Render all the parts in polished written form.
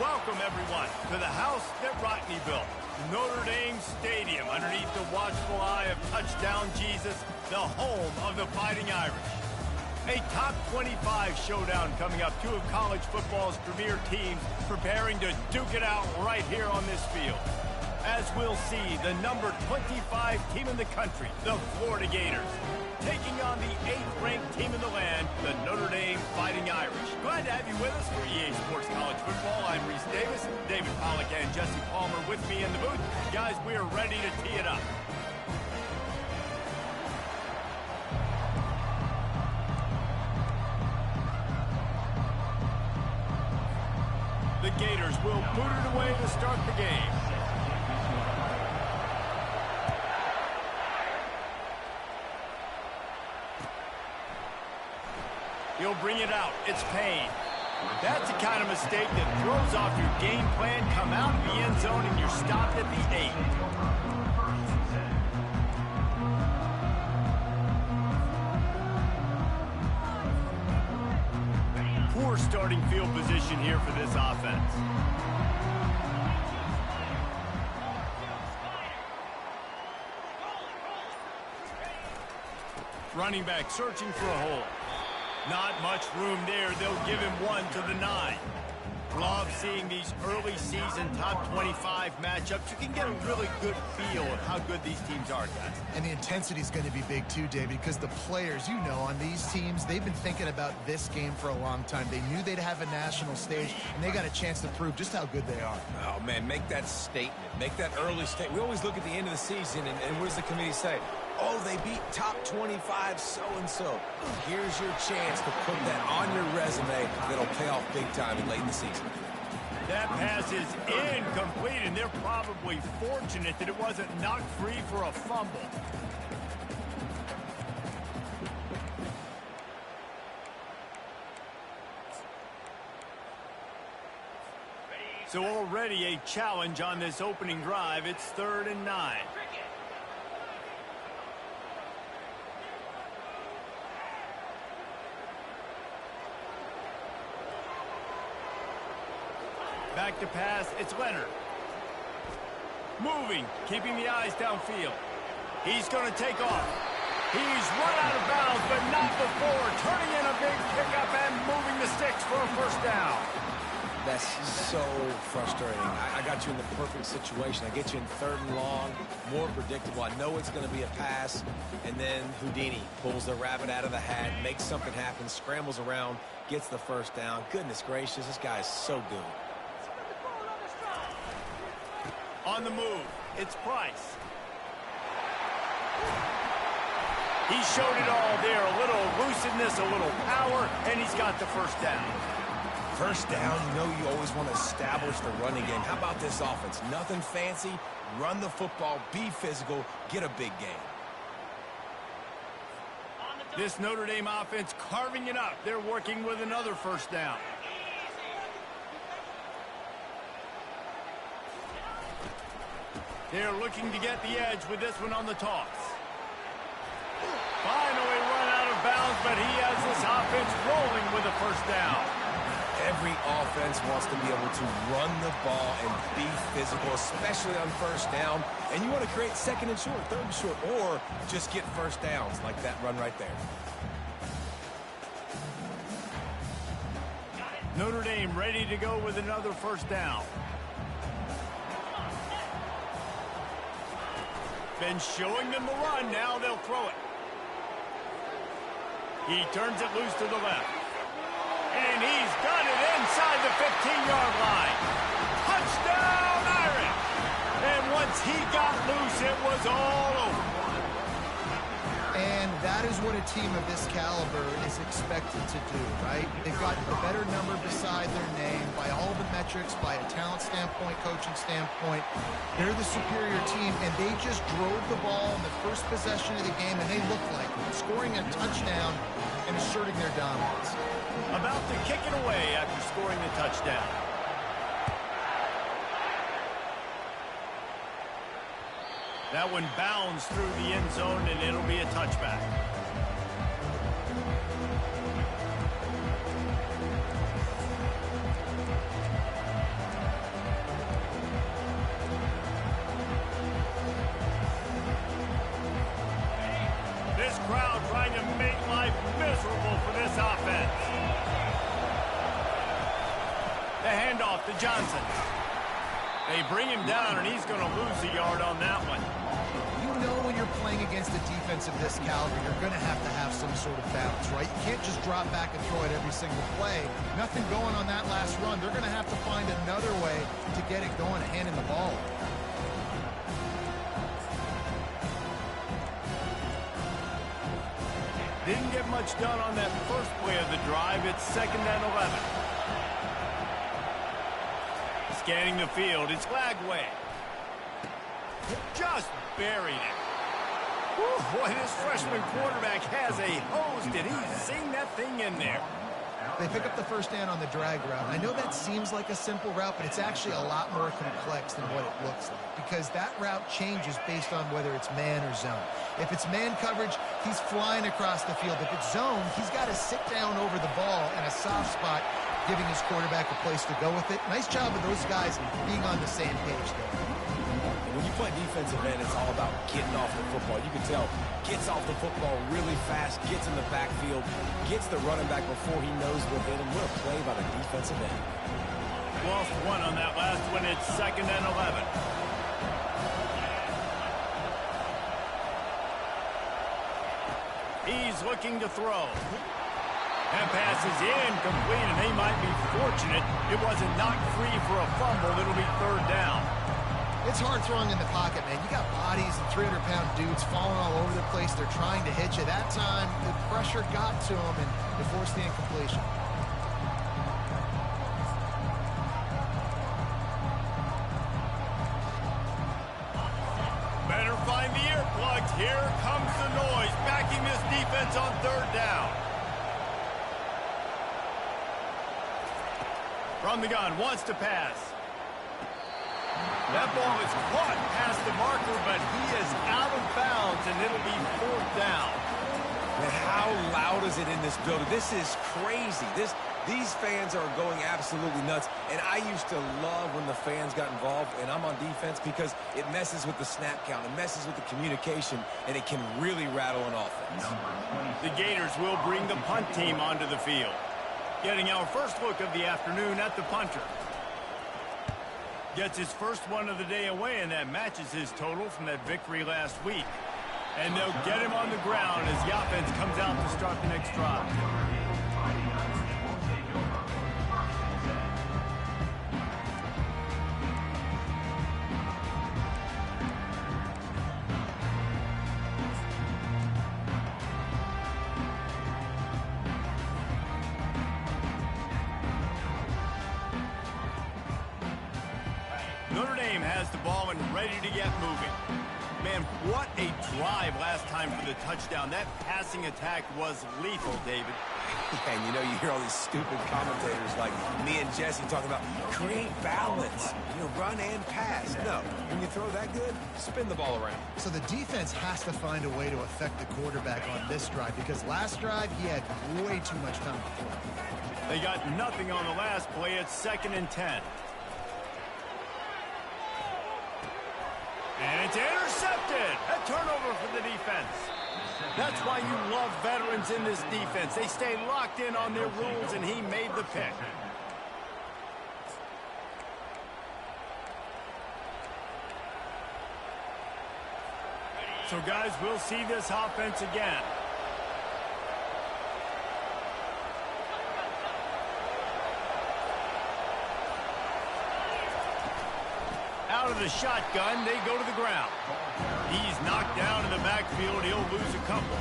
Welcome, everyone, to the house that Rodney built, Notre Dame Stadium, underneath the watchful eye of Touchdown Jesus, the home of the Fighting Irish. A top 25 showdown coming up, two of college football's premier teams preparing to duke it out right here on this field. As we'll see, the number 25 team in the country, the Florida Gators, taking on the 8th-ranked team in the land, the Notre Dame Fighting Irish. Glad to have you with us for EA Sports College Football. I'm Reese Davis, David Pollack and Jesse Palmer with me in the booth. Guys, we are ready to tee it up. The Gators will boot it away to start the game. He'll bring it out. It's Payne. That's the kind of mistake that throws off your game plan. Come out of the end zone and you're stopped at the 8. Poor starting field position here for this offense. Running back searching for a hole. Not much room there. They'll give him one to the 9. Love seeing these early season top 25 matchups. You can get a really good feel of how good these teams are, guys. And the intensity is going to be big too, David, because the players, you know, on these teams, they've been thinking about this game for a long time. They knew they'd have a national stage, and they got a chance to prove just how good they are. Oh, man, make that statement. Make that early statement. We always look at the end of the season, and what does the committee say? Oh, they beat top 25 so-and-so. Here's your chance to put that on your resume that'll pay off big time in late in the season. That pass is incomplete, and they're probably fortunate that it wasn't knocked free for a fumble. So already a challenge on this opening drive. It's 3rd and 9. Back to pass, it's Leonard. Moving, keeping the eyes downfield. He's going to take off. He's run out of bounds, but not before. Turning in a big pickup and moving the sticks for a first down. That's so frustrating. I got you in the perfect situation. I get you in 3rd and long, more predictable. I know it's going to be a pass, and then Houdini pulls the rabbit out of the hat, makes something happen, scrambles around, gets the first down. Goodness gracious, this guy is so good. On the move, it's Price. He showed it all there. A little elusiveness, a little power, and he's got the first down. First down, you know you always want to establish the running game. How about this offense? Nothing fancy. Run the football, be physical, get a big gain. This Notre Dame offense carving it up. They're working with another first down. They're looking to get the edge with this one on the toss. Finally run out of bounds, but he has this offense rolling with a first down. Every offense wants to be able to run the ball and be physical, especially on first down. And you want to create 2nd and short, 3rd and short, or just get first downs like that run right there. Notre Dame ready to go with another first down. Been showing them the run. Now they'll throw it. He turns it loose to the left. And he's got it inside the 15-yard line. Touchdown, Irish! And once he got loose, it was all over. And that is what a team of this caliber is expected to do, right? They've got a better number beside their name by all the metrics, by a talent standpoint, coaching standpoint. They're the superior team, and they just drove the ball in the first possession of the game, and they looked like it, scoring a touchdown and asserting their dominance. About to kick it away after scoring the touchdown. That one bounds through the end zone, and it'll be a touchback. this crowd trying to make life miserable for this offense. The handoff to Johnson. They bring him down, and he's going to lose a yard on that one. You know when you're playing against a defense of this caliber, you're going to have some sort of balance, right? You can't just drop back and throw it every single play. Nothing going on that last run. They're going to have to find another way to get it going, handing the ball. Didn't get much done on that first play of the drive. It's 2nd and 11. Scanning the field, it's Lagway. Just buried it. Whew, boy, this freshman quarterback has a hose. Did he sing that thing in there? They pick up the first down on the drag route. I know that seems like a simple route, but it's actually a lot more complex than what it looks like, because that route changes based on whether it's man or zone. If it's man coverage, he's flying across the field. If it's zone, he's got to sit down over the ball in a soft spot, giving his quarterback a place to go with it. Nice job of those guys being on the same page there. When you play defensive end, it's all about getting off the football. You can tell, gets off the football really fast, gets in the backfield, gets the running back before he knows what hit him. What a play by the defensive end. Lost one on that last one. It's 2nd and 11. He's looking to throw. That pass is incomplete, and they might be fortunate it wasn't knocked free for a fumble. It'll be 3rd down. It's hard throwing in the pocket, man. You got bodies and 300-pound dudes falling all over the place. They're trying to hit you. That time, the pressure got to them, and it forced the incompletion. Better find the earplugs. Here comes the noise, backing this defense on 3rd down. From the gun, wants to pass. That ball is caught past the marker, but he is out of bounds, and it'll be 4th down. Man, how loud is it in this building? This is crazy. These fans are going absolutely nuts, and I used to love when the fans got involved, and I'm on defense, because it messes with the snap count, it messes with the communication, and it can really rattle an offense. The Gators will bring the punt team onto the field. Getting our first look of the afternoon at the punter. Gets his first one of the day away, and that matches his total from that victory last week. And they'll get him on the ground as the offense comes out to start the next drive. Notre Dame has the ball and ready to get moving. Man, what a drive last time for the touchdown. That passing attack was lethal, David. And you know, you hear all these stupid commentators like me and Jesse talking about create balance, run and pass. No, when you throw that good, spin the ball around. So the defense has to find a way to affect the quarterback on this drive, because last drive he had way too much time to throw. They got nothing on the last play. It's 2nd and 10. And it's intercepted. A turnover for the defense. That's why you love veterans in this defense. They stay locked in on their rules, and he made the pick. So, guys, we'll see this offense again. Out of the shotgun, they go to the ground. He's knocked down in the backfield. He'll lose a couple.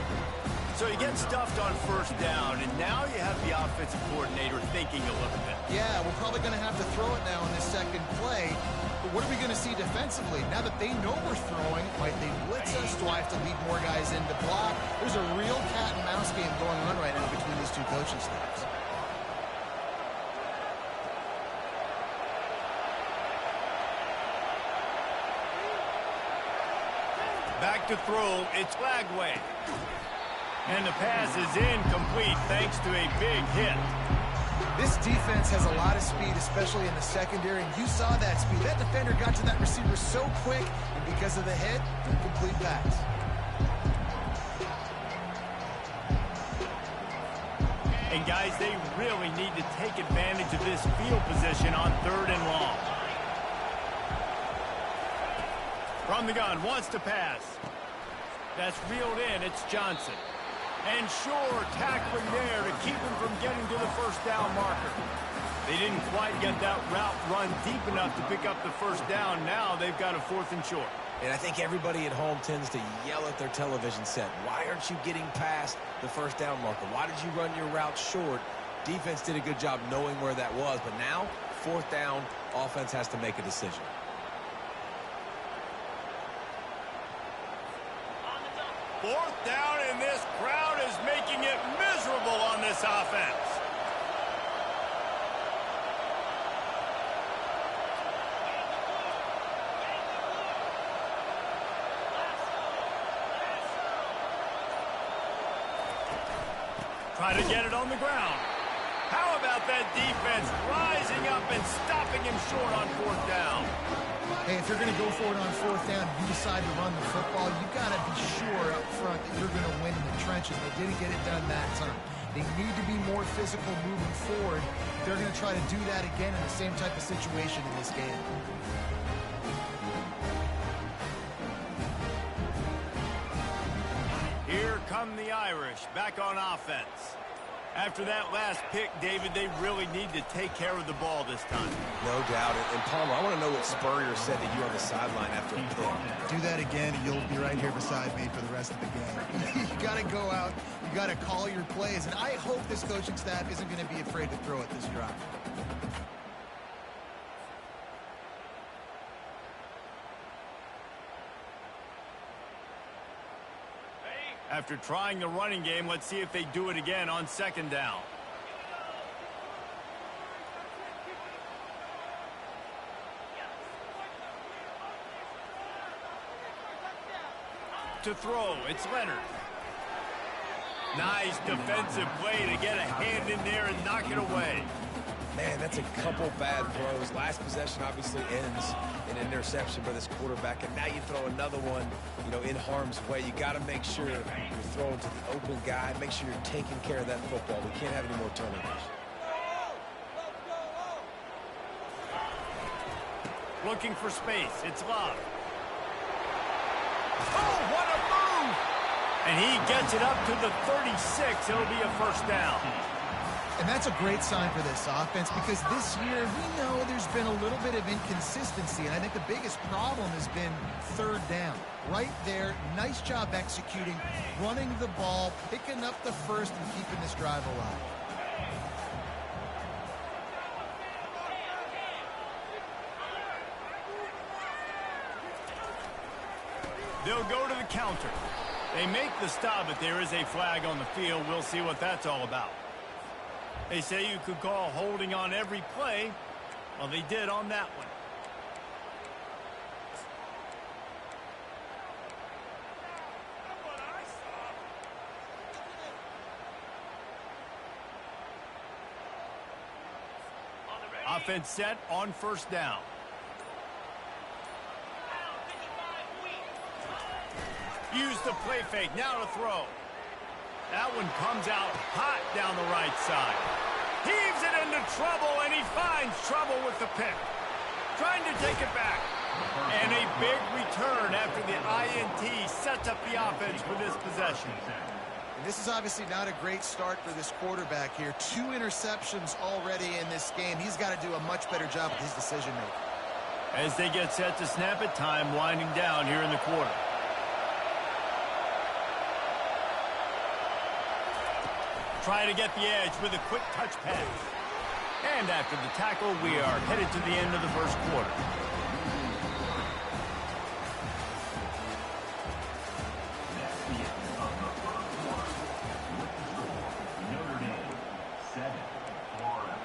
So he gets stuffed on 1st down, and now you have the offensive coordinator thinking a little bit. Yeah, we're probably going to have to throw it now in this second play. But what are we going to see defensively? Now that they know we're throwing, might they blitz us? Do I have to lead more guys in to block? There's a real cat and mouse game going on right now between these two coaching staffs. Back to throw, it's Lagway. And the pass is incomplete thanks to a big hit. This defense has a lot of speed, especially in the secondary, and you saw that speed. That defender got to that receiver so quick, and because of the hit, incomplete pass. And, guys, they really need to take advantage of this field position on 3rd and long. From the gun, wants to pass. That's reeled in. It's Johnson. And sure, tackling there to keep him from getting to the first down marker. They didn't quite get that route run deep enough to pick up the first down. Now they've got a 4th and short. And I think everybody at home tends to yell at their television set. Why aren't you getting past the first down marker? Why did you run your route short? Defense did a good job knowing where that was. But now, 4th down, offense has to make a decision. Fourth down, and this crowd is making it miserable on this offense. Try to get it on the ground. How about that defense rising up and stopping him short on 4th down? Hey, if you're going to go for it on 4th down, you decide to run the football, you got to be sure up front that you're going to win in the trenches. They didn't get it done that time. They need to be more physical moving forward. They're going to try to do that again in the same type of situation in this game. Here come the Irish back on offense. After that last pick, David, they really need to take care of the ball this time. No doubt. And Palmer, I want to know what Spurrier said to you on the sideline after a pick. Do that again, and you'll be right here beside me for the rest of the game. You got to go out. You got to call your plays. And I hope this coaching staff isn't going to be afraid to throw at this drive. After trying the running game, let's see if they do it again on 2nd down. To throw, it's Leonard. Nice defensive play to get a hand in there and knock it away. Man, that's a couple bad throws. Last possession obviously ends in an interception by this quarterback, and now you throw another one, in harm's way. You got to make sure you're throwing to the open guy. Make sure you're taking care of that football. We can't have any more turnovers. Looking for space. It's Love. Oh, what a move! And he gets it up to the 36. It'll be a 1st down. And that's a great sign for this offense because this year we know there's been a little bit of inconsistency, and I think the biggest problem has been 3rd down. Right there, nice job executing, running the ball, picking up the first, and keeping this drive alive. They'll go to the counter. They make the stop, but there is a flag on the field. We'll see what that's all about. They say you could call holding on every play. Well, they did on that one. Offense set on 1st down. Use the play fake. Now to throw. That one comes out hot down the right side. Heaves it into trouble, and he finds trouble with the pick. Trying to take it back. And a big return after the INT sets up the offense for this possession. And this is obviously not a great start for this quarterback here. 2 interceptions already in this game. He's got to do a much better job with his decision-making. As they get set to snap it, time winding down here in the quarter. Try to get the edge with a quick touch pass. And after the tackle, we are headed to the end of the 1st quarter. Notre Dame 7, Florida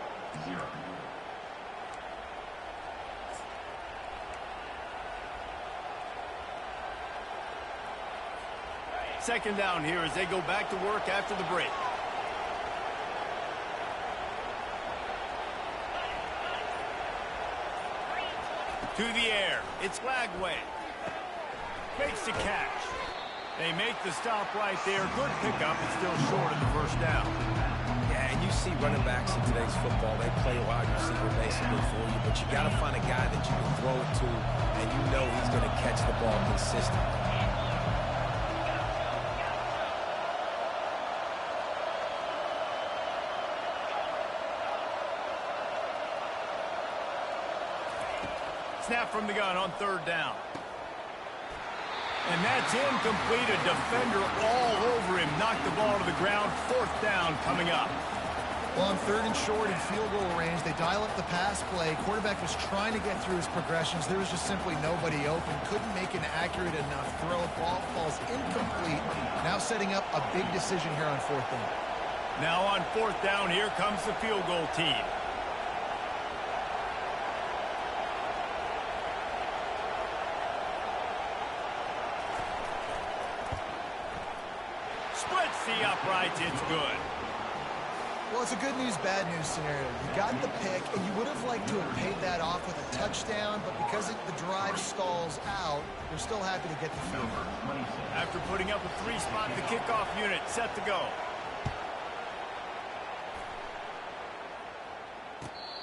0. Second down here as they go back to work after the break. To the air. It's Lagway. Makes the catch. They make the stop right there. Good pickup. It's still short of the 1st down. Yeah, and you see running backs in today's football, they play wide receiver basically for you, but you got to find a guy that you can throw it to, and you know he's going to catch the ball consistently. Snap from the gun on 3rd down. And that's incomplete. A defender all over him. Knocked the ball to the ground. 4th down coming up. Well, on 3rd and short in field goal range, they dial up the pass play. Quarterback was trying to get through his progressions. There was just simply nobody open. Couldn't make an accurate enough throw. Ball falls incomplete. Now setting up a big decision here on 4th down. Now on 4th down, here comes the field goal team. Splits the uprights. It's good. Well, it's a good news, bad news scenario. You got the pick, and you would have liked to have paid that off with a touchdown, but because the drive stalls out, they're still happy to get the field. After putting up a 3-spot, the kickoff unit set to go.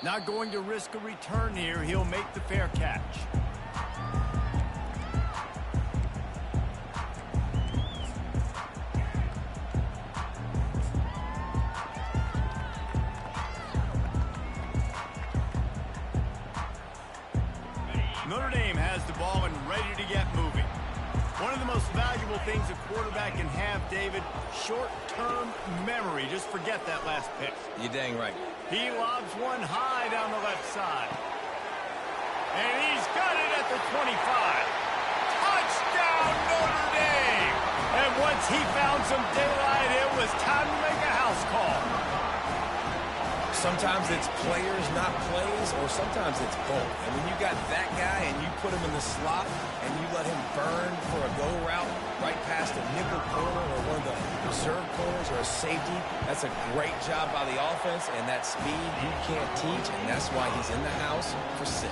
Not going to risk a return here. He'll make the fair catch. Notre Dame has the ball and ready to get moving. One of the most valuable things a quarterback can have, David, short-term memory. Just forget that last pick. You're dang right. He lobs one high down the left side. And he's got it at the 25. Touchdown, Notre Dame! And once he found some daylight, it was time to make a house call. Sometimes it's players, not plays, or sometimes it's both. And when you got that guy and you put him in the slot and you let him burn for a go route right past a nickel corner or one of the reserve corners or a safety, that's a great job by the offense, and that speed you can't teach, and that's why he's in the house for 6.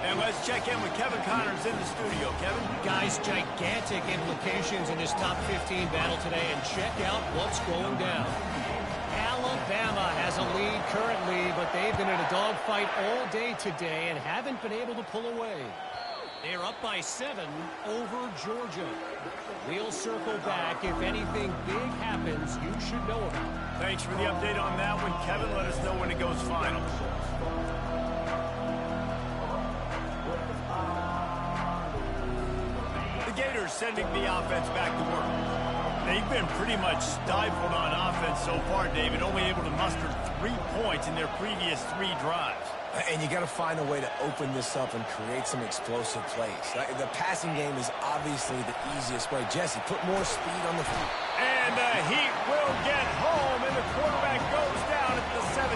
And let's check in with Kevin Connors in the studio. Kevin? Guys, gigantic implications in this top 15 battle today, and check out what's going down. Alabama has a lead currently, but they've been in a dogfight all day today and haven't been able to pull away. They're up by 7 over Georgia. We'll circle back. If anything big happens, you should know about it. Thanks for the update on that one, Kevin. Let us know when it goes final. The Gators sending the offense back to work. They've been pretty much stifled on offense so far, David, only able to muster 3 points in their previous 3 drives. And you got to find a way to open this up and create some explosive plays. The passing game is obviously the easiest way. Jesse, put more speed on the field. And the Heat will get home, and the quarterback goes down at the 17.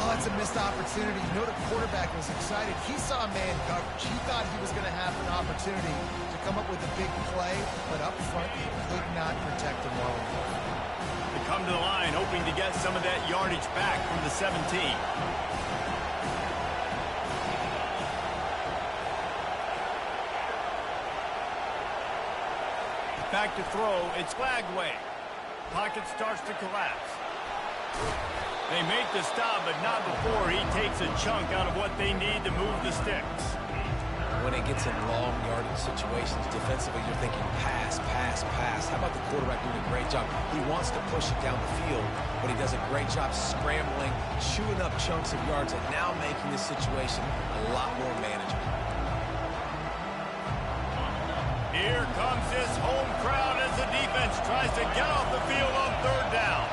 Oh, that's a missed opportunity. You know the quarterback was excited. He saw man coverage. He thought he was going to have an opportunity to come up with a big play, but up front he could not protect him well enough. They come to the line, hoping to get some of that yardage back from the 17. Back to throw, it's Lagway. Pocket starts to collapse. They make the stop, but not before he takes a chunk out of what they need to move the sticks. When it gets in long yardage situations, defensively you're thinking pass, pass, pass. How about the quarterback doing a great job? He wants to push it down the field, but he does a great job scrambling, chewing up chunks of yards, and now making this situation a lot more manageable. Here comes this home crowd as the defense tries to get off the field on 3rd down.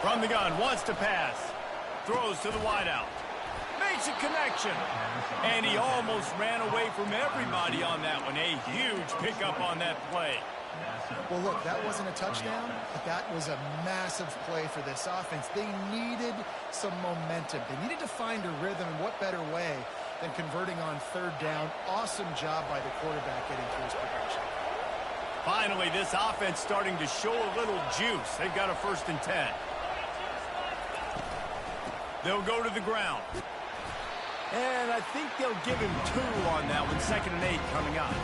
From the gun, wants to pass. Throws to the wideout. Makes a connection. And he almost ran away from everybody on that one. A huge pickup on that play. Well, look, that wasn't a touchdown, but that was a massive play for this offense. They needed some momentum. They needed to find a rhythm, and what better way than converting on 3rd down. Awesome job by the quarterback getting through his progression. Finally, this offense starting to show a little juice. They've got a 1st and 10. They'll go to the ground. And I think they'll give him 2 on that one. 2nd and 8 coming up.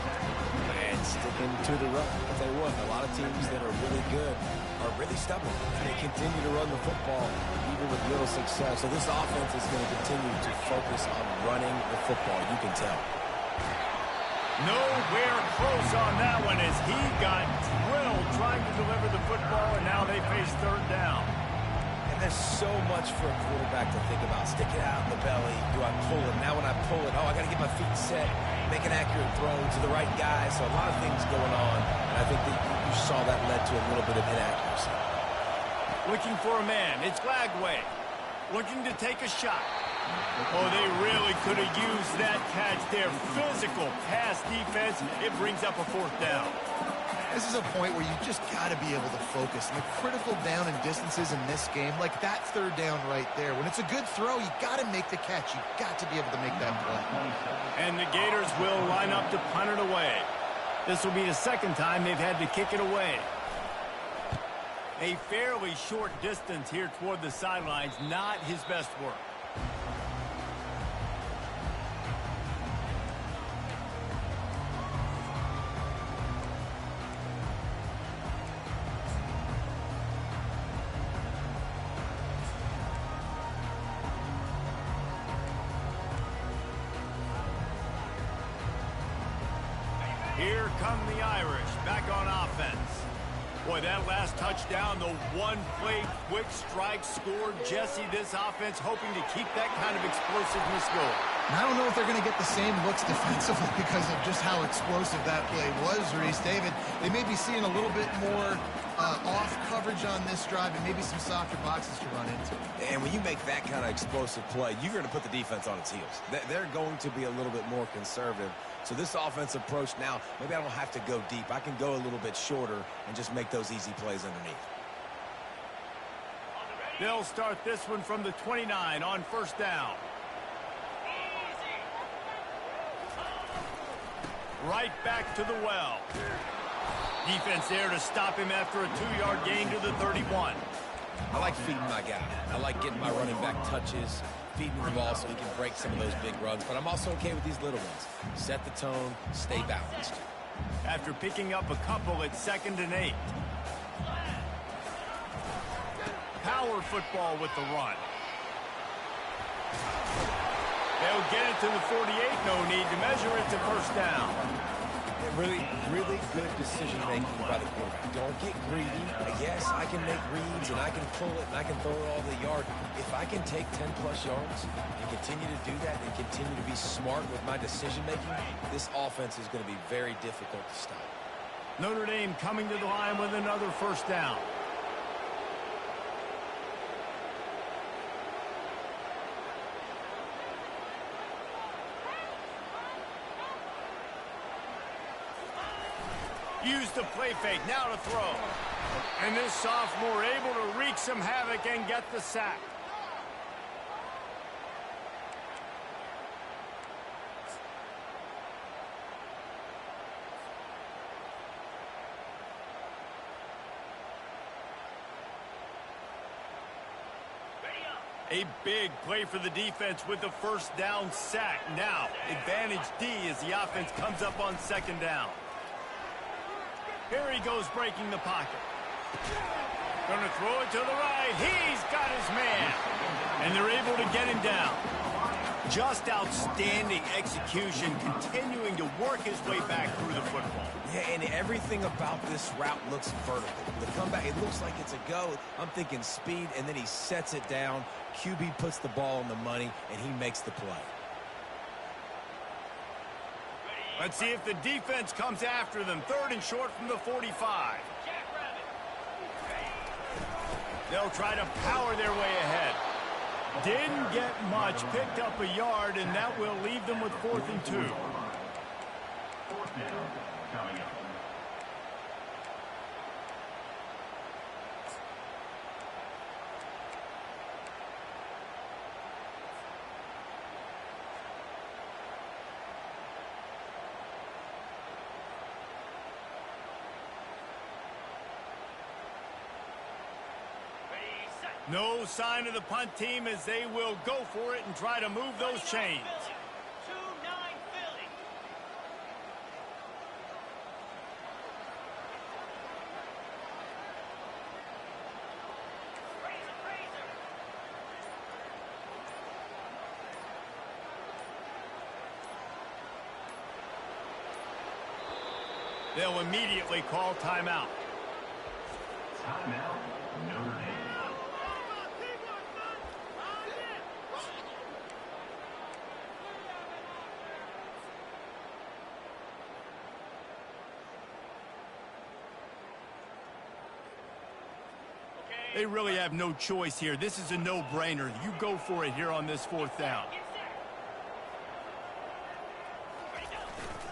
And sticking to the run. I'll tell you what, a lot of teams that are really good are really stubborn. And they continue to run the football even with little success. So this offense is going to continue to focus on running the football. You can tell. Nowhere close on that one as he got drilled trying to deliver the football, and now they face 3rd down. And there's so much for a quarterback to think about. Stick it out in the belly. Do I pull it? Now when I pull it, I got to get my feet set, make an accurate throw to the right guy. So a lot of things going on, and I think that you saw that led to a little bit of inaccuracy. Looking for a man. It's Lagway. Looking to take a shot. Oh, they really could have used that catch there. Physical pass defense. It brings up a 4th down. This is a point where you just got to be able to focus. And the critical down and distances in this game, like that 3rd down right there. When it's a good throw, you got to make the catch. You got to be able to make that play. And the Gators will line up to punt it away. This will be the 2nd time they've had to kick it away. A fairly short distance here toward the sidelines. Not his best work. Here come the Irish back on offense. Boy, that last touchdown, the one-play quick strike scored. Jesse, this offense hoping to keep that kind of explosiveness going. And I don't know if they're going to get the same looks defensively because of just how explosive that play was, Reese. David, they may be seeing a little bit more off coverage on this drive and maybe some softer boxes to run into. And when you make that kind of explosive play, you're going to put the defense on its heels. They're going to be a little bit more conservative. So this offense approach now, maybe I don't have to go deep. I can go a little bit shorter and just make those easy plays underneath. They'll start this one from the 29 on 1st down. Right back to the well. Defense there to stop him after a 2-yard gain to the 31. I like feeding my guy. I like getting my running back touches, feeding the ball so he can break some of those big runs. But I'm also okay with these little ones. Set the tone, stay balanced. After picking up a couple at 2nd and 8. Power football with the run. They'll get it to the 48. No need to measure it to 1st down. Really, really good decision-making by the quarterback. Don't get greedy. Yes, I can make reads, and I can pull it, and I can throw it all the yard. If I can take 10-plus yards and continue to do that and continue to be smart with my decision-making, this offense is going to be very difficult to stop. Notre Dame coming to the line with another 1st down. Use the play fake, now to throw. And this sophomore able to wreak some havoc and get the sack. A big play for the defense with the 1st down sack. Now, advantage D as the offense comes up on 2nd down. Here he goes breaking the pocket. Going to throw it to the right. He's got his man. And they're able to get him down. Just outstanding execution, continuing to work his way back through the football. Yeah, and everything about this route looks vertical. The comeback, it looks like it's a go. I'm thinking speed, and then he sets it down. QB puts the ball on the money, and he makes the play. Let's see if the defense comes after them. 3rd and short from the 45. They'll try to power their way ahead. Didn't get much, picked up a yard, and that will leave them with 4th and 2. 4th down coming up. No sign of the punt team as they will go for it and try to move those chains. They'll immediately call timeout. Timeout, Notre Dame. They really have no choice here. This is a no-brainer. You go for it here on this 4th down.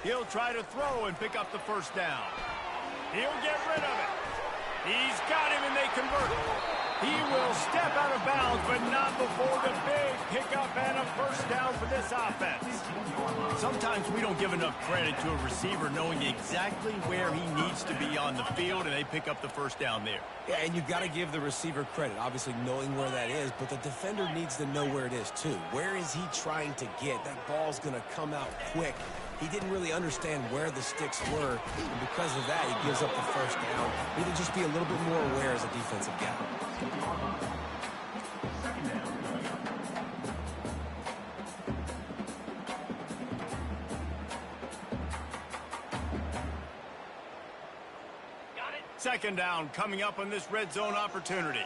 He'll try to throw and pick up the 1st down. He'll get rid of it. He's got him, and they convert. He will step out of bounds, but not before the big pickup and a 1st down for this offense. Sometimes we don't give enough credit to a receiver knowing exactly where he needs to be on the field, and they pick up the 1st down there. Yeah, and you've got to give the receiver credit, obviously knowing where that is, but the defender needs to know where it is too. Where is he trying to get? That ball's going to come out quick. He didn't really understand where the sticks were, and because of that, he gives up the 1st down. He need to just be a little bit more aware as a defensive guy. Second down coming up on this red zone opportunity.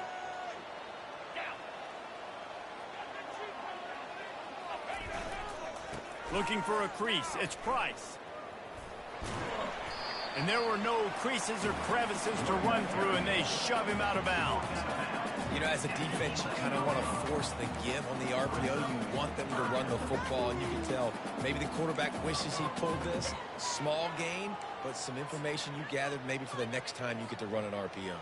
Looking for a crease. It's Price. And there were no creases or crevices to run through, and they shove him out of bounds. You know, as a defense, you kind of want to force the give on the RPO. You want them to run the football, and you can tell maybe the quarterback wishes he pulled this. Small gain, but some information you gathered maybe for the next time you get to run an RPO.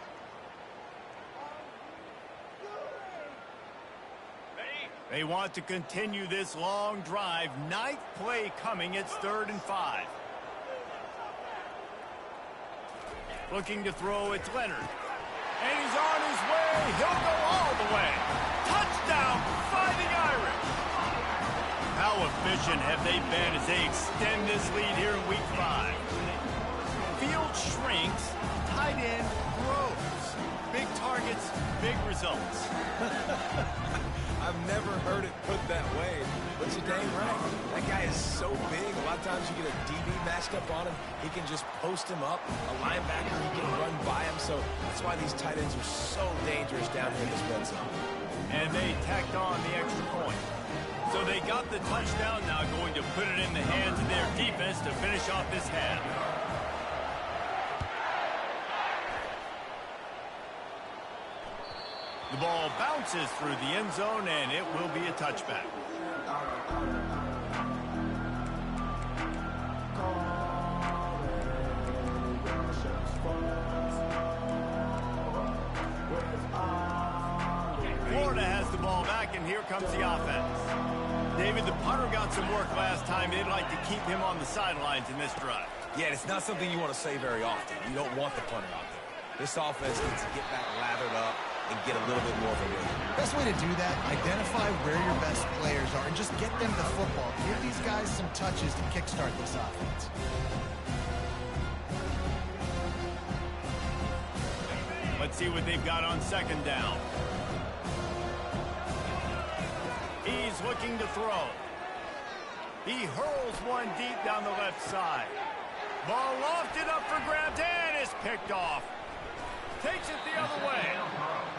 They want to continue this long drive. 9th play coming. It's 3rd and 5. Looking to throw, it's Leonard. And he's on his way. He'll go all the way. Touchdown, Fighting Irish. How efficient have they been as they extend this lead here in Week 5? Field shrinks, tight end grows. Big targets, big results. I've never heard it put that way, but you're dang right. That guy is so big. A lot of times you get a DB matched up on him. He can just post him up. A linebacker, he can run by him. So that's why these tight ends are so dangerous down here in this red zone. And they tacked on the extra point. So they got the touchdown, now going to put it in the hands of their defense to finish off this half. The ball bounces through the end zone, and it will be a touchback. Florida has the ball back, and here comes the offense. David, the punter got some work last time. They'd like to keep him on the sidelines in this drive. Yeah, it's not something you want to say very often. You don't want the punter out there. This offense needs to get back lathered up and get a little bit more of a rhythm. Best way to do that, identify where your best players are and just get them the football. Give these guys some touches to kickstart this offense. Let's see what they've got on 2nd down. He's looking to throw. He hurls one deep down the left side. Ball lofted up for grabs and is picked off. Takes it the other way.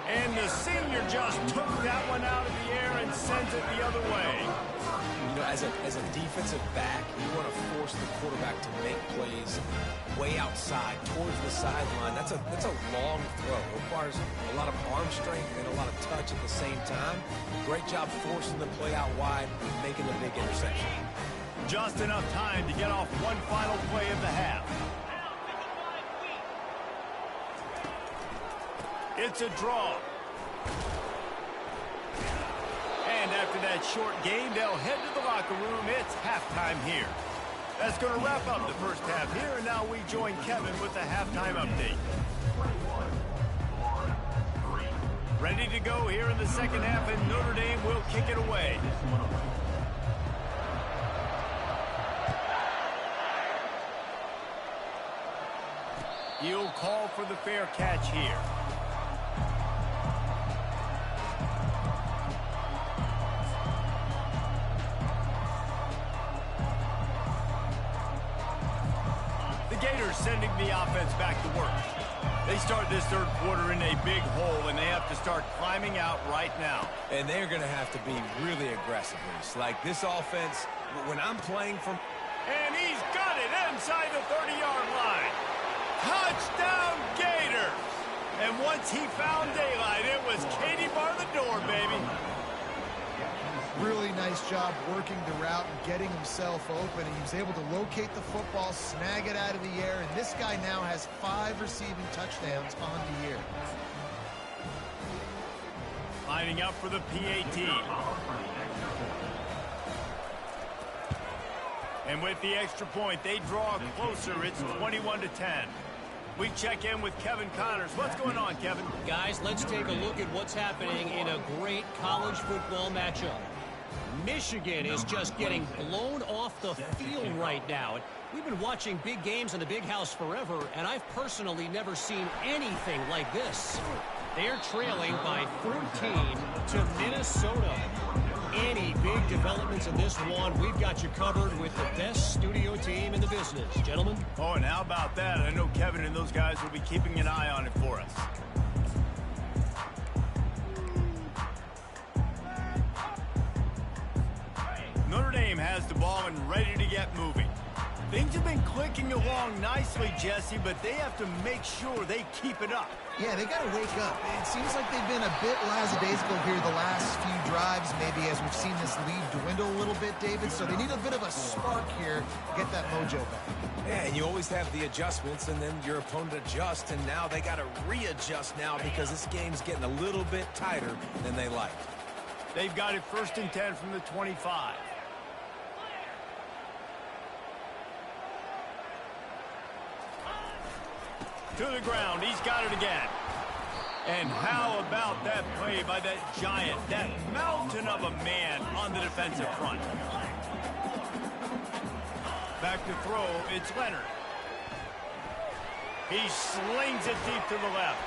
And the senior just took that one out of the air and sends it the other way. You know, as a defensive back, you want to force the quarterback to make plays way outside, towards the sideline. That's a long throw. It requires a lot of arm strength and a lot of touch at the same time. Great job forcing the play out wide, making the big interception. Just enough time to get off one final play of the half. It's a draw. And after that short game, they'll head to the locker room. It's halftime here. That's going to wrap up the first half here, and now we join Kevin with the halftime update. Ready to go here in the second half, and Notre Dame will kick it away. He'll call for the fair catch here. The Gators sending the offense back to work. They start this third quarter in a big hole, and they have to start climbing out right now. And they're going to have to be really aggressive. Like this offense, when I'm playing from... And he's got it inside the 30-yard line. Touchdown, Gators! And once he found daylight, it was Katie bar the door, baby. Really nice job working the route and getting himself open. And he was able to locate the football, snag it out of the air, and this guy now has 5 receiving touchdowns on the year. Lining up for the PAT. And with the extra point, they draw closer. It's 21-10. We check in with Kevin Connors. What's going on, Kevin? Guys, let's take a look at what's happening in a great college football matchup. Michigan is just getting blown off the field right now. We've been watching big games in the Big House forever, and I've personally never seen anything like this. They're trailing by 14 to Minnesota. Any big developments in this one, we've got you covered with the best studio team in the business. Gentlemen? Oh, and how about that? I know Kevin and those guys will be keeping an eye on it for us. Notre Dame has the ball and ready to get moving. Things have been clicking along nicely, Jesse, but they have to make sure they keep it up. Yeah, they got to wake up. It seems like they've been a bit lackadaisical here the last few drives, maybe as we've seen this lead dwindle a little bit, David. So they need a bit of a spark here to get that mojo back. Yeah, and you always have the adjustments, and then your opponent adjusts, and now they got to readjust now because this game's getting a little bit tighter than they like. They've got it 1st and 10 from the 25. To the ground. He's got it again. And how about that play by that giant, that mountain of a man on the defensive front? Back to throw. It's Leonard. He slings it deep to the left.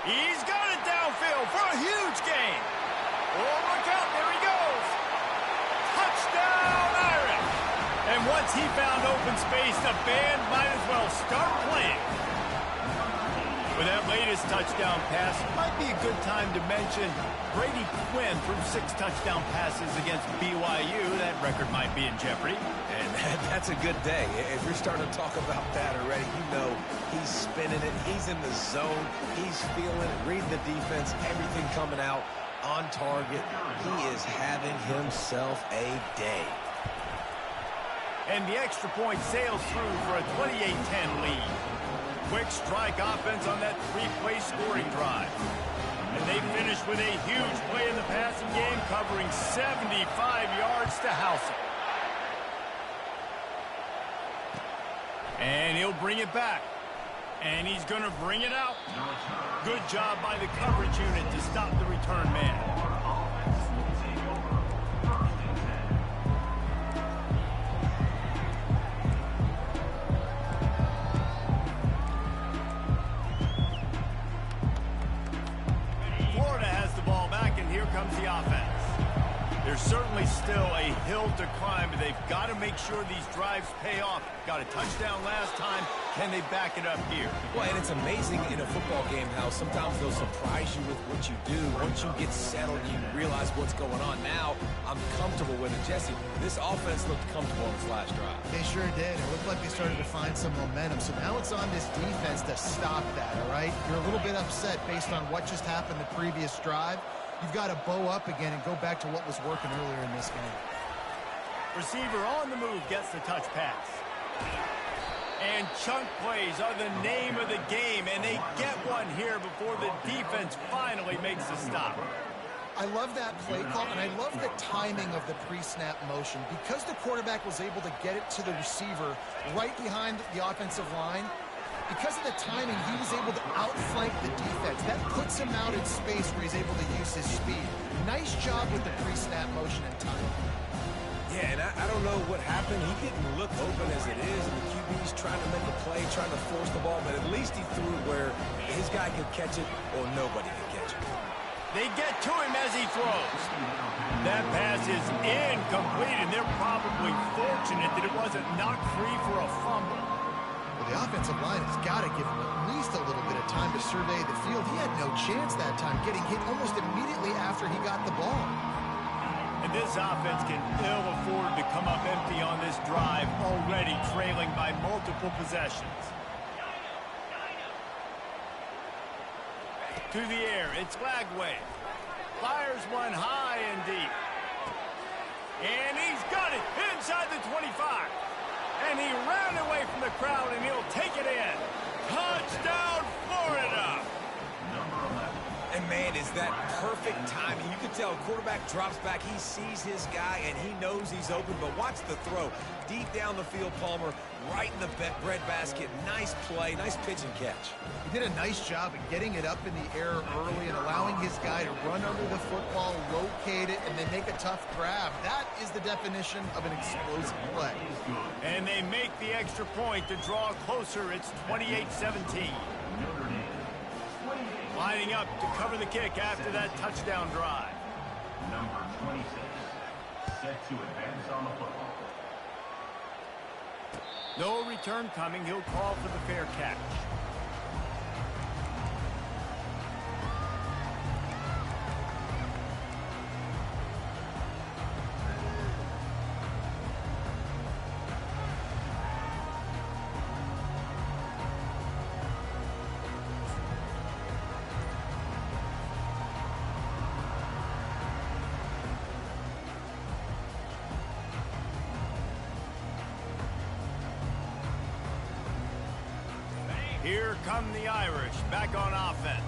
He's got it downfield for a huge gain. Oh, look out. There he goes. Touchdown, Irish. And once he found open space, the band might as well start playing. With that latest touchdown pass, might be a good time to mention Brady Quinn threw 6 touchdown passes against BYU. That record might be in jeopardy. And that's a good day. If you're starting to talk about that already, you know he's spinning it. He's in the zone. He's feeling it, reading the defense, everything coming out on target. He is having himself a day. And the extra point sails through for a 28-10 lead. Quick strike offense on that 3-play scoring drive. And they finish with a huge play in the passing game, covering 75 yards to house it. And he'll bring it back. And he's going to bring it out. Good job by the coverage unit to stop the return man. Comes the offense. There's certainly still a hill to climb, but they've got to make sure these drives pay off. Got a touchdown last time. Can they back it up here? Well, and it's amazing in a football game how sometimes they'll surprise you with what you do. Once you get settled, you realize what's going on. Now, I'm comfortable with it. Jesse, this offense looked comfortable on its last drive. They sure did. It looked like they started to find some momentum. So now it's on this defense to stop that, all right? You're a little bit upset based on what just happened the previous drive. You've got to bow up again and go back to what was working earlier in this game. Receiver on the move gets the touch pass. And chunk plays are the name of the game, and they get one here before the defense finally makes the stop. I love that play call, and I love the timing of the pre-snap motion. Because the quarterback was able to get it to the receiver right behind the offensive line, because of the timing, he was able to outflank the defense. That puts him out in space where he's able to use his speed. Nice job with the pre-snap motion and timing. Yeah, and I don't know what happened. He didn't look open as it is, and the QB's trying to make a play, trying to force the ball, but at least he threw it where his guy could catch it or nobody could catch it. They get to him as he throws. That pass is incomplete, and they're probably fortunate that it wasn't knocked free for a fumble. Well, the offensive line has got to give him at least a little bit of time to survey the field. He had no chance that time, getting hit almost immediately after he got the ball. And this offense can ill afford to come up empty on this drive, already trailing by multiple possessions. To the air, it's Lagway. Fires one high and deep. And he's got it inside the 25. And he ran away from the crowd, and he'll take it in. Touchdown, Florida! And, man, is that perfect timing. You can tell quarterback drops back. He sees his guy, and he knows he's open. But watch the throw. Deep down the field, Palmer, right in the bread basket. Nice play, nice pitch and catch. He did a nice job of getting it up in the air early and allowing his guy to run under the football, locate it, and then make a tough grab. That is the definition of an explosive play. And they make the extra point to draw closer. It's 28-17. Lining up to cover the kick after that touchdown drive. Number 26, set to advance on the football. No return coming. He'll call for the fair catch. Here come the Irish, back on offense.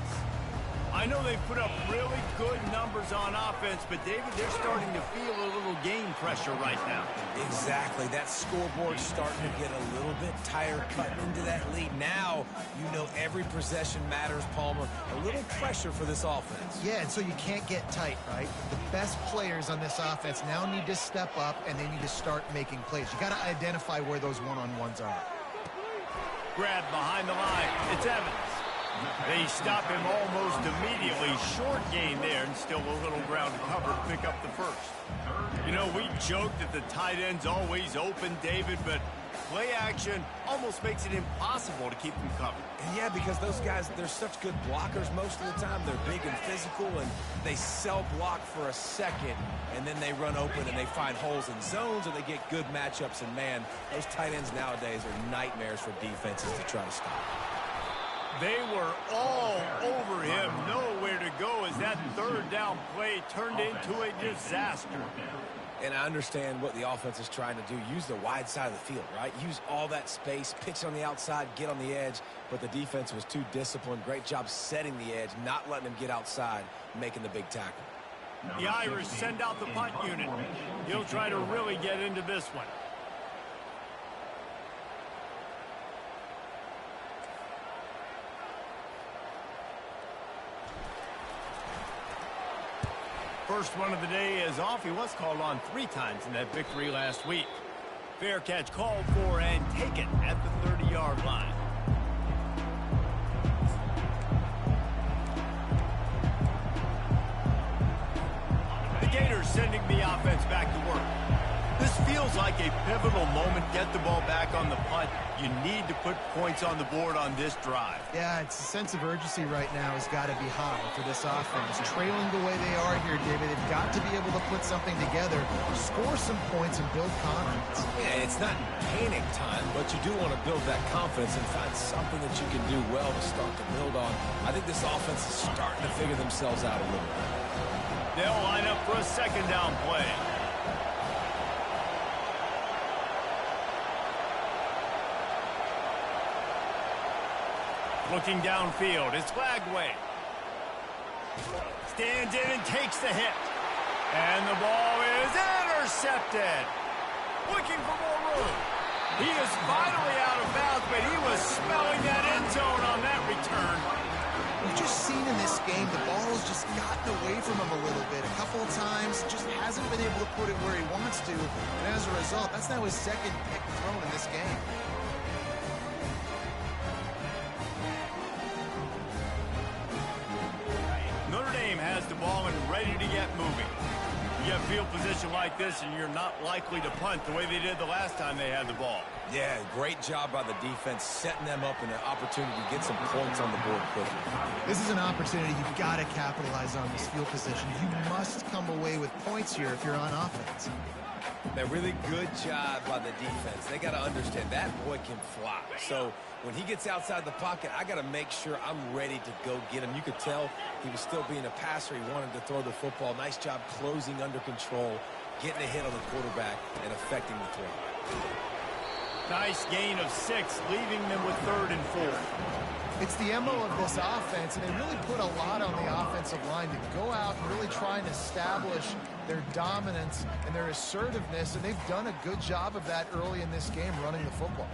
I know they've put up really good numbers on offense, but, David, they're starting to feel a little game pressure right now. Exactly. That scoreboard's starting to get a little bit tired cutting into that lead. Now, you know every possession matters, Palmer. A little pressure for this offense. Yeah, and so you can't get tight, right? The best players on this offense now need to step up, and they need to start making plays. You got to identify where those one-on-ones are. Grab behind the line. It's Evans. They stop him almost immediately. Short gain there, and still a little ground to cover to pick up the first. You know, we joked that the tight end's always open, David, but play action almost makes it impossible to keep them covered. And yeah, because those guys, they're such good blockers most of the time. They're big and physical, and they sell block for a second, and then they run open and they find holes in zones, and they get good matchups. And, man, those tight ends nowadays are nightmares for defenses to try to stop. They were all over him, nowhere to go as that third down play turned into a disaster. And I understand what the offense is trying to do. Use the wide side of the field, right? Use all that space, pitch on the outside, get on the edge. But the defense was too disciplined. Great job setting the edge, not letting him get outside, making the big tackle. The Irish send out the punt unit. He'll try to really get into this one. First one of the day is off. He was called on 3 times in that victory last week. Fair catch called for and taken at the 30-yard line. The Gators sending the offense back to work. This feels like a pivotal moment. Get the ball back on the punt. You need to put points on the board on this drive. Yeah, it's a sense of urgency right now has got to be high for this offense. Trailing the way they are here, David, they've got to be able to put something together, score some points, and build confidence. Yeah, it's not panic time, but you do want to build that confidence and find something that you can do well to start to build on. I think this offense is starting to figure themselves out a little bit. They'll line up for a second down play. Looking downfield, it's Lagway. Stands in and takes the hit. And the ball is intercepted. Looking for more room. He is finally out of bounds, but he was smelling that end zone on that return. We've just seen in this game the ball has just gotten away from him a little bit. A couple of times, just hasn't been able to put it where he wants to. And as a result, that's now his second pick thrown in this game. Notre Dame has the ball and ready to get moving. You get field position like this, and you're not likely to punt the way they did the last time they had the ball. Yeah, great job by the defense, setting them up in an opportunity to get some points on the board quickly. This is an opportunity you've got to capitalize on this field position. You must come away with points here if you're on offense. A really good job by the defense. They got to understand that boy can fly. So when he gets outside the pocket, I got to make sure I'm ready to go get him. You could tell he was still being a passer. He wanted to throw the football. Nice job closing under control, getting a hit on the quarterback, and affecting the throw. Nice gain of 6, leaving them with 3rd and 4. It's the MO of this offense, and they really put a lot on the offensive line to go out and really try and establish their dominance and their assertiveness, and they've done a good job of that early in this game running the football.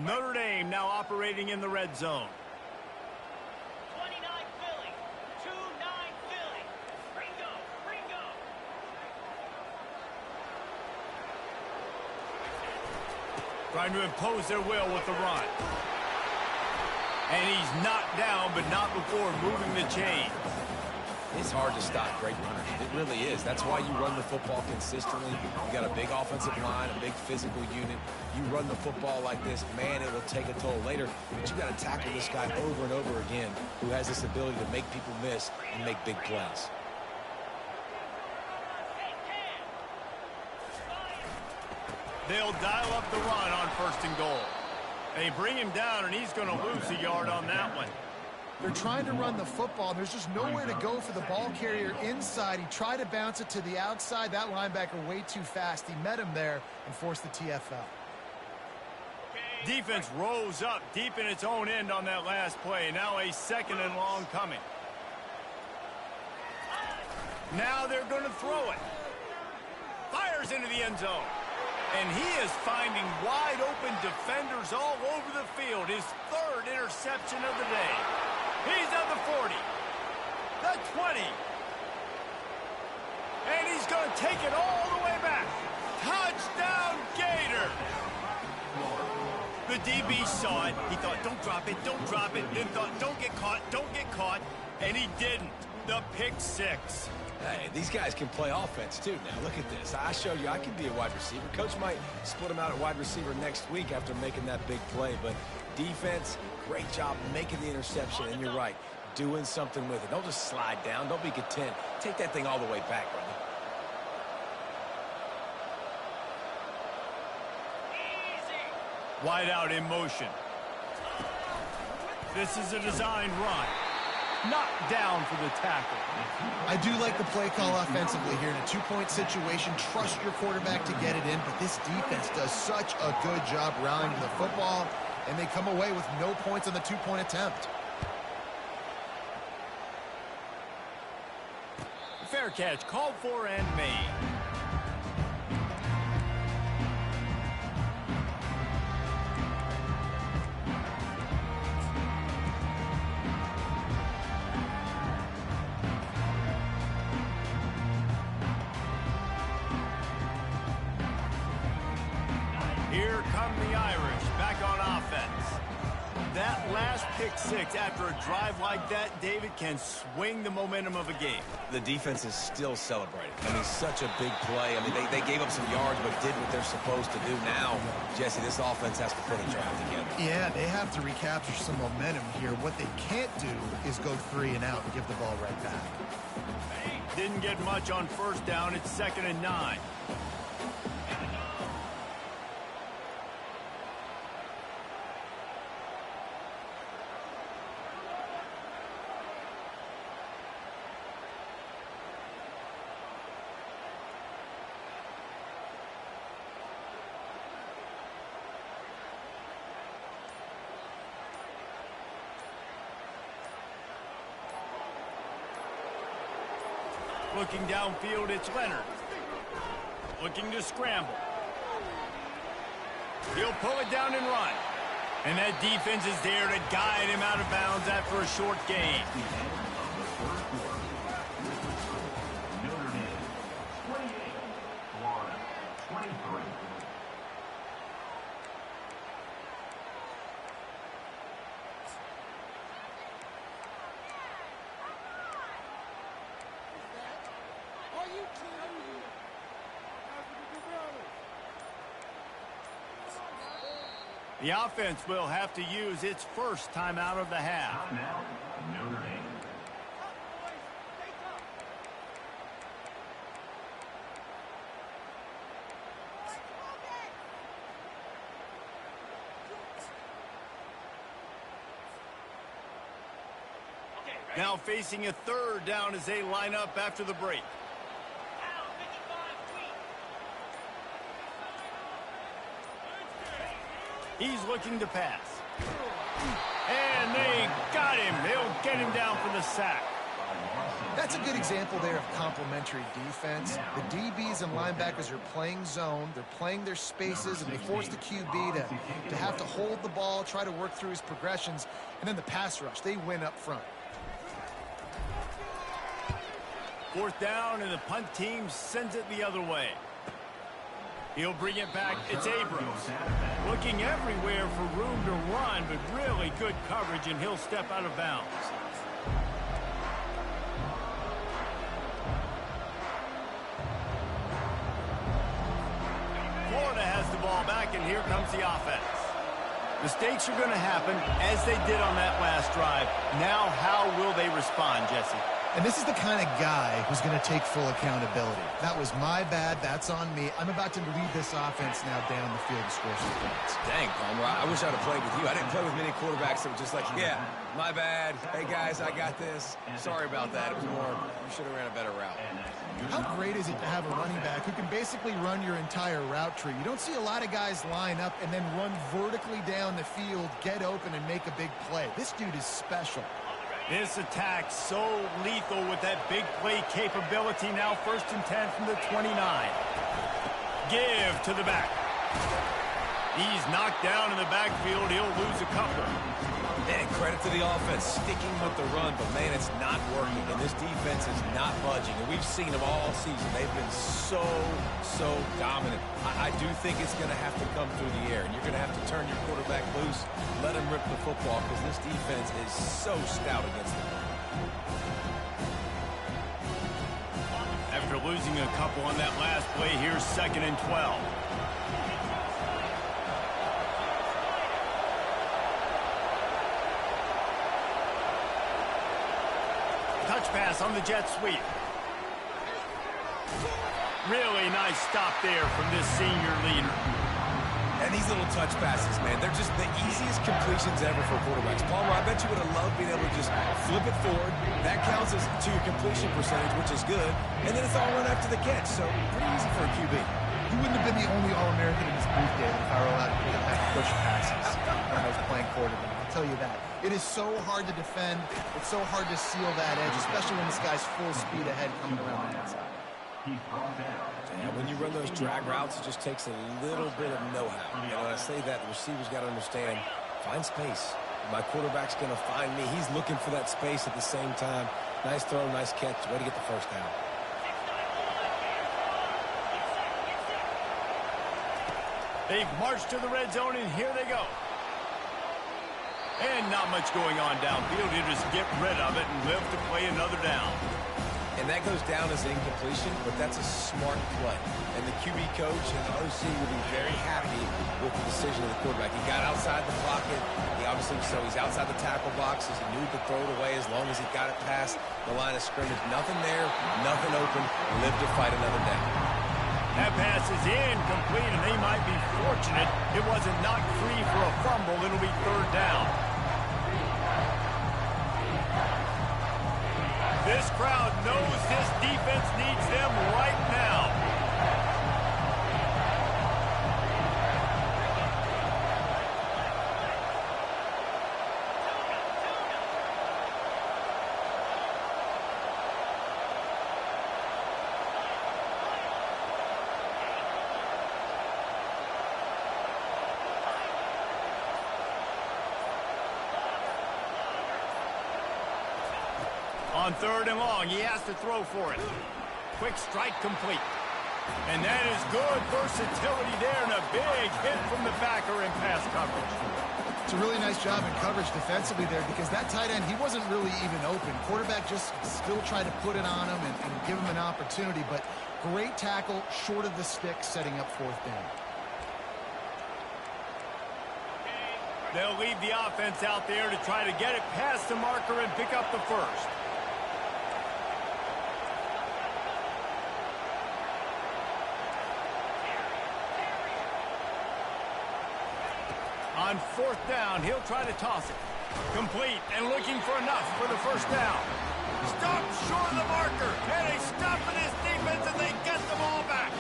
Notre Dame now operating in the red zone. 29 Philly. 2-9 Philly. Ringo. Ringo. Trying to impose their will with the run. And he's knocked down, but not before moving the chain. It's hard to stop great runners. It really is. That's why you run the football consistently. You got a big offensive line, a big physical unit. You run the football like this, man, it will take a toll later. But you got to tackle this guy over and over again who has this ability to make people miss and make big plays. They'll dial up the run on 1st and goal. They bring him down, and he's going to lose a yard on that one. They're trying to run the football. There's just nowhere to go for the ball carrier inside. He tried to bounce it to the outside. That linebacker way too fast. He met him there and forced the TFL. Defense rose up deep in its own end on that last play. Now a 2nd and long coming. Now they're going to throw it. Fires into the end zone. And he is finding wide open defenders all over the field. His 3rd interception of the day. He's at the 40, the 20, and he's going to take it all the way back. Touchdown, Gator! The DB saw it. He thought, don't drop it, don't drop it. Then thought, don't get caught, and he didn't. The pick 6. Hey, these guys can play offense, too. Now, look at this. I showed you I can be a wide receiver. Coach might split him out at wide receiver next week after making that big play. But defense, great job making the interception. And you're right, doing something with it. Don't just slide down. Don't be content. Take that thing all the way back, brother. Wide out in motion. This is a designed run. Knocked down for the tackle. I do like the play call offensively here in a 2-point situation. Trust your quarterback to get it in, but this defense does such a good job rallying to the football, and they come away with no points on the 2-point attempt. Fair catch, called for and made. Here come the Irish back on offense. That last pick 6 after a drive like that, David, can swing the momentum of a game. The defense is still celebrating. I mean, such a big play. I mean, they gave up some yards but did what they're supposed to do. Now, Jesse, this offense has to put a drive together. Yeah, they have to recapture some momentum here. What they can't do is go 3 and out and give the ball right back. Didn't get much on 1st down. It's 2nd and 9. looking downfield, it's Leonard. Looking to scramble. He'll pull it down and run. And that defense is there to guide him out of bounds after a short gain. Notre Dame, 28. Florida, 23. The offense will have to use its first timeout of the half. Timeout, Notre Dame. Now facing a third down as they line up after the break. He's looking to pass. And they got him. They'll get him down for the sack. That's a good example there of complementary defense. The DBs and linebackers are playing zone. They're playing their spaces, and they force the QB to have to hold the ball, try to work through his progressions, and then the pass rush. They win up front. Fourth down, and the punt team sends it the other way. He'll bring it back. It's Abrams. Looking everywhere for room to run, but really good coverage, and he'll step out of bounds. Florida has the ball back, and here comes the offense. Mistakes are going to happen, as they did on that last drive. Now, how will they respond, Jesse? And this is the kind of guy who's going to take full accountability. That was my bad. That's on me. I'm about to lead this offense now down the field to score some points. Dang, Palmer, I wish I'd have played with you. I didn't play with many quarterbacks that were just like, yeah, my bad. Hey, guys, I got this. Sorry about that. It was more, you should have ran a better route. How great is it to have a running back who can basically run your entire route tree? You don't see a lot of guys line up and then run vertically down the field, get open, and make a big play. This dude is special. This attack so lethal with that big play capability. Now 1st and 10 from the 29. Give to the back. He's knocked down in the backfield. He'll lose a couple. And credit to the offense, sticking with the run, but man, it's not working, and this defense is not budging, and we've seen them all season. They've been so dominant. I do think it's going to have to come through the air, and you're going to have to turn your quarterback loose, let him rip the football, because this defense is so stout against them. After losing a couple on that last play, here's 2nd and 12. Touch pass on the jet sweep. Really nice stop there from this senior leader. And these little touch passes, man, they're just the easiest completions ever for quarterbacks. Palmer, I bet you would have loved being able to just flip it forward. That counts as to your completion percentage, which is good. And then it's all run after the catch, so pretty easy for a QB. He wouldn't have been the only All-American in his booth, David, if I were allowed to have push passes when I was playing quarterback. I'll tell you that. It is so hard to defend. It's so hard to seal that edge, especially when this guy's full speed ahead coming around the outside. And when you run those drag routes, it just takes a little bit of know-how. You know, I say that the receiver's got to understand, find space. My quarterback's going to find me. He's looking for that space at the same time. Nice throw, nice catch. Way to get the first down. They've marched to the red zone, and here they go. And not much going on downfield. You just get rid of it and live to play another down. And that goes down as incompletion, but that's a smart play. And the QB coach and the OC will be very happy with the decision of the quarterback. He got outside the pocket. He's outside the tackle boxes. He knew to throw it away as long as he got it past the line of scrimmage. Nothing there, nothing open. Live to fight another down. That pass is incomplete, and they might be fortunate it wasn't knocked free for a fumble. It'll be 3rd down. This crowd knows this defense needs them right now. On 3rd and long, he has to throw for it. Quick strike complete. And that is good versatility there, and a big hit from the backer in pass coverage. It's a really nice job in coverage defensively there, because that tight end, he wasn't really even open. Quarterback just still tried to put it on him and give him an opportunity, but great tackle short of the stick, setting up 4th down. They'll leave the offense out there to try to get it past the marker and pick up the first. On 4th down, he'll try to toss it. Complete and looking for enough for the first down. Stopped short of the marker, and they stop in his defense, and they get the ball back.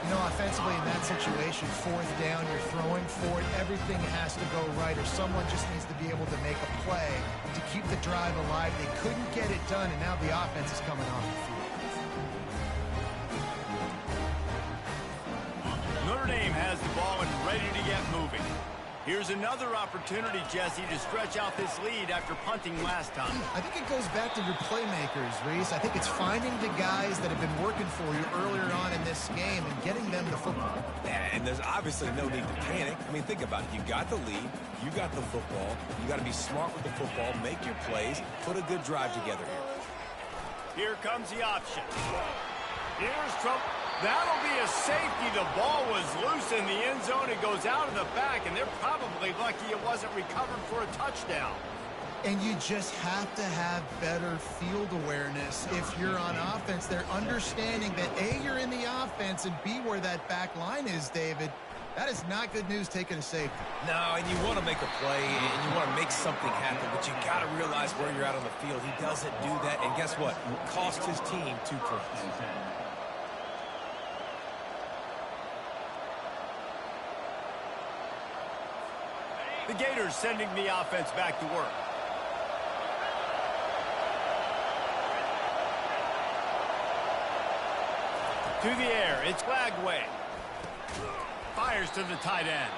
You know, offensively in that situation, 4th down, you're throwing for it. Everything has to go right, or someone just needs to be able to make a play to keep the drive alive. They couldn't get it done, and now the offense is coming on the field. Notre Dame has the ball and ready to get moving. Here's another opportunity, Jesse, to stretch out this lead after punting last time. I think it goes back to your playmakers, Reese. I think it's finding the guys that have been working for you earlier on in this game and getting them the football. And there's obviously no need to panic. I mean, think about it. You got the lead. You got the football. You got to be smart with the football. Make your plays. Put a good drive together here. Here comes the option. Here's Trump. That'll be a safety. The ball was loose in the end zone. It goes out of the back, and they're probably lucky it wasn't recovered for a touchdown. And you just have to have better field awareness if you're on offense. They're understanding that, A, you're in the offense, and B, where that back line is, David. That is not good news taking a safety. No, and you want to make a play, and you want to make something happen, but you got to realize where you're at on the field. He doesn't do that, and guess what? Cost his team 2 points. The Gators sending the offense back to work. To the air, it's Lagway. Fires to the tight end.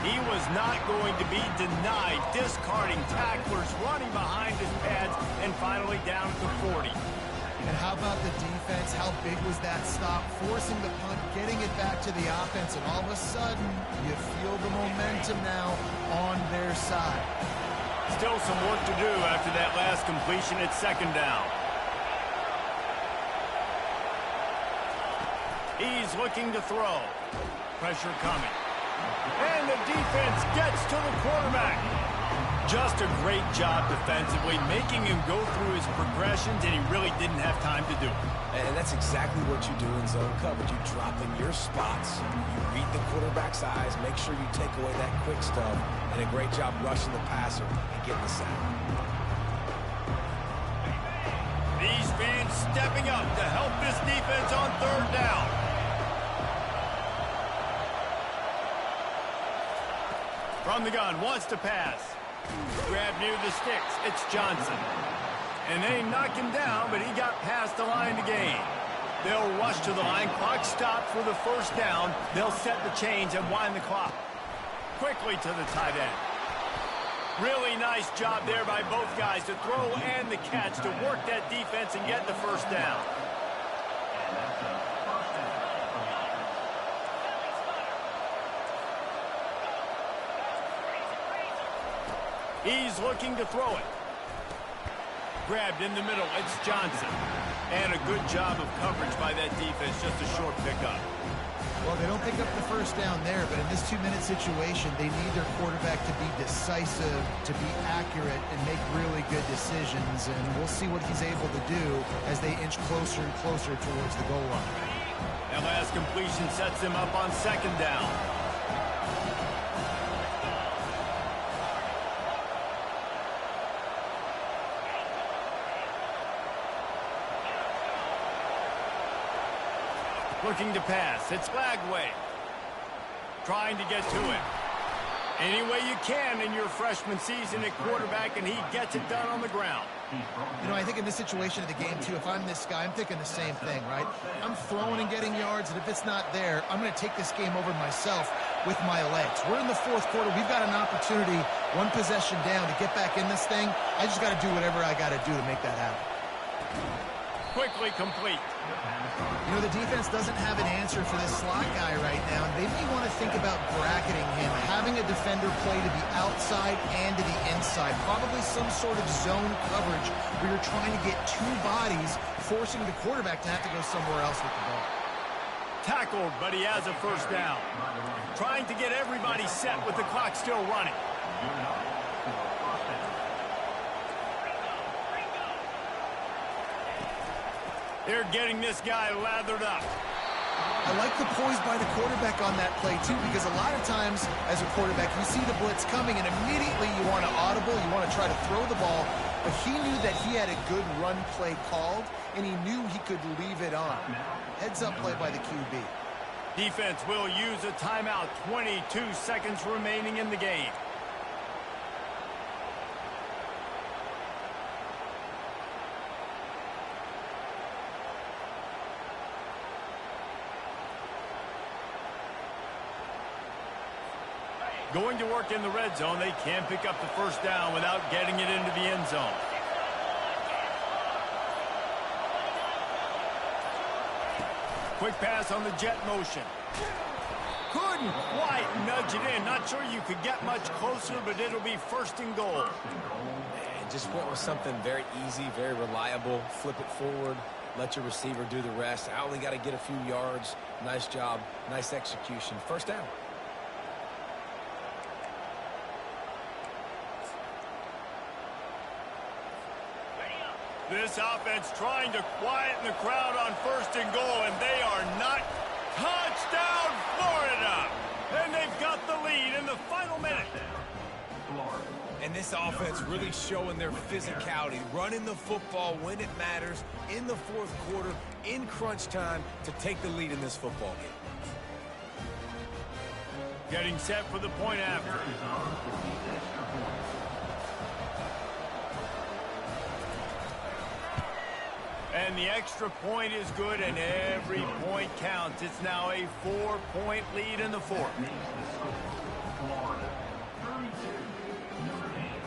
He was not going to be denied, discarding tacklers, running behind his pads, and finally down to 40. And how about the defense? How big was that stop? Forcing the punt, getting it back to the offense, and all of a sudden, you feel the momentum now on their side. Still some work to do after that last completion at 2nd down. He's looking to throw. Pressure coming. And the defense gets to the quarterback. Just a great job defensively, making him go through his progressions, and he really didn't have time to do it. And that's exactly what you do in zone coverage. You drop in your spots, you read the quarterback's eyes, make sure you take away that quick stuff, and a great job rushing the passer and getting the sack. These fans stepping up to help this defense on 3rd down. From the gun, wants to pass. Grab near the sticks. It's Johnson. And they knock him down, but he got past the line to gain. They'll rush to the line. Clock stopped for the 1st down. They'll set the chains and wind the clock. Quickly to the tight end. Really nice job there by both guys to throw and the catch to work that defense and get the 1st down. He's looking to throw it. Grabbed in the middle. It's Johnson. And a good job of coverage by that defense. Just a short pickup. Well, they don't pick up the 1st down there, but in this 2-minute situation, they need their quarterback to be decisive, to be accurate, and make really good decisions. And we'll see what he's able to do as they inch closer and closer towards the goal line. That last completion sets him up on 2nd down. Looking to pass. It's Lagway. Trying to get to it. Any way you can in your freshman season at quarterback, and he gets it done on the ground. You know, I think in this situation of the game, too, if I'm this guy, I'm thinking the same thing, right? I'm throwing and getting yards, and if it's not there, I'm going to take this game over myself with my legs. We're in the 4th quarter. We've got an opportunity, 1 possession down, to get back in this thing. I just got to do whatever I got to do to make that happen. Quickly complete. You know, the defense doesn't have an answer for this slot guy right now. They may want to think about bracketing him, having a defender play to the outside and to the inside. Probably some sort of zone coverage where you're trying to get two bodies, forcing the quarterback to have to go somewhere else with the ball. Tackled, but he has a first down. Trying to get everybody set with the clock still running. They're getting this guy lathered up. I like the poise by the quarterback on that play, too, because a lot of times, as a quarterback, you see the blitz coming, and immediately you want to audible, you want to try to throw the ball, but he knew that he had a good run play called, and he knew he could leave it on. Heads-up play by the QB. Defense will use a timeout. 22 seconds remaining in the game. Going to work in the red zone. They can't pick up the first down without getting it into the end zone. Quick pass on the jet motion. Couldn't quite nudge it in. Not sure you could get much closer, but it'll be first and goal. And just went with something very easy, very reliable. Flip it forward. Let your receiver do the rest. I only got to get a few yards. Nice job. Nice execution. First down. This offense trying to quieten the crowd on first and goal, and they are not. Touchdown, Florida! And they've got the lead in the final minute. And this offense really showing their physicality, running the football when it matters, in the fourth quarter, in crunch time, to take the lead in this football game. Getting set for the point after. And the extra point is good, and every point counts. It's now a 4-point lead in the fourth.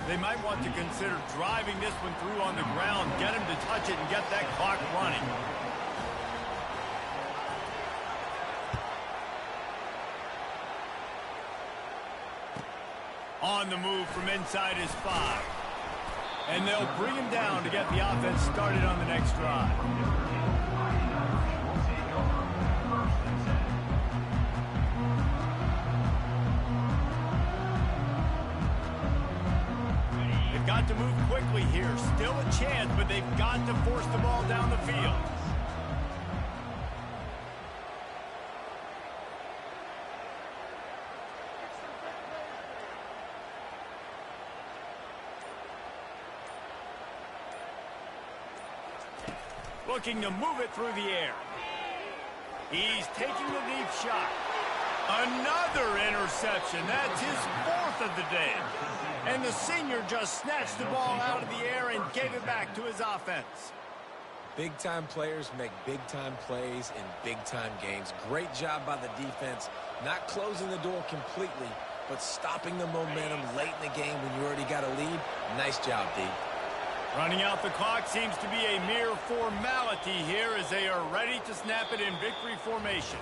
They might want to consider driving this one through on the ground, get him to touch it, and get that clock running. On the move from inside his 5. And they'll bring him down to get the offense started on the next drive. They've got to move quickly here. Still a chance, but they've got to force the ball down the field. Looking to move it through the air. He's taking the deep shot. Another interception. That's his 4th of the day. And the senior just snatched the ball out of the air and gave it back to his offense. Big-time players make big-time plays in big-time games. Great job by the defense, not closing the door completely, but stopping the momentum late in the game when you already got a lead. Nice job, D. Running out the clock seems to be a mere formality here as they are ready to snap it in victory formation.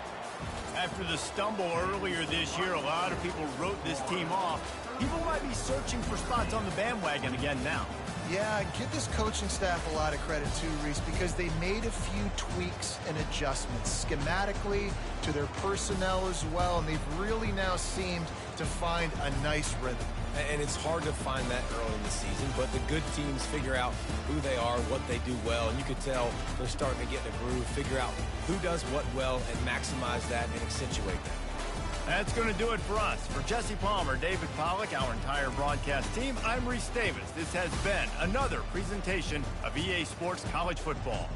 After the stumble earlier this year, a lot of people wrote this team off. People might be searching for spots on the bandwagon again now. Yeah, give this coaching staff a lot of credit too, Reese, because they made a few tweaks and adjustments schematically to their personnel as well, and they've really now seemed to find a nice rhythm. And it's hard to find that early in the season, but the good teams figure out who they are, what they do well, and you could tell they're starting to get in a groove, figure out who does what well, and maximize that and accentuate that. That's going to do it for us. For Jesse Palmer, David Pollack, our entire broadcast team, I'm Reese Davis. This has been another presentation of EA Sports College Football.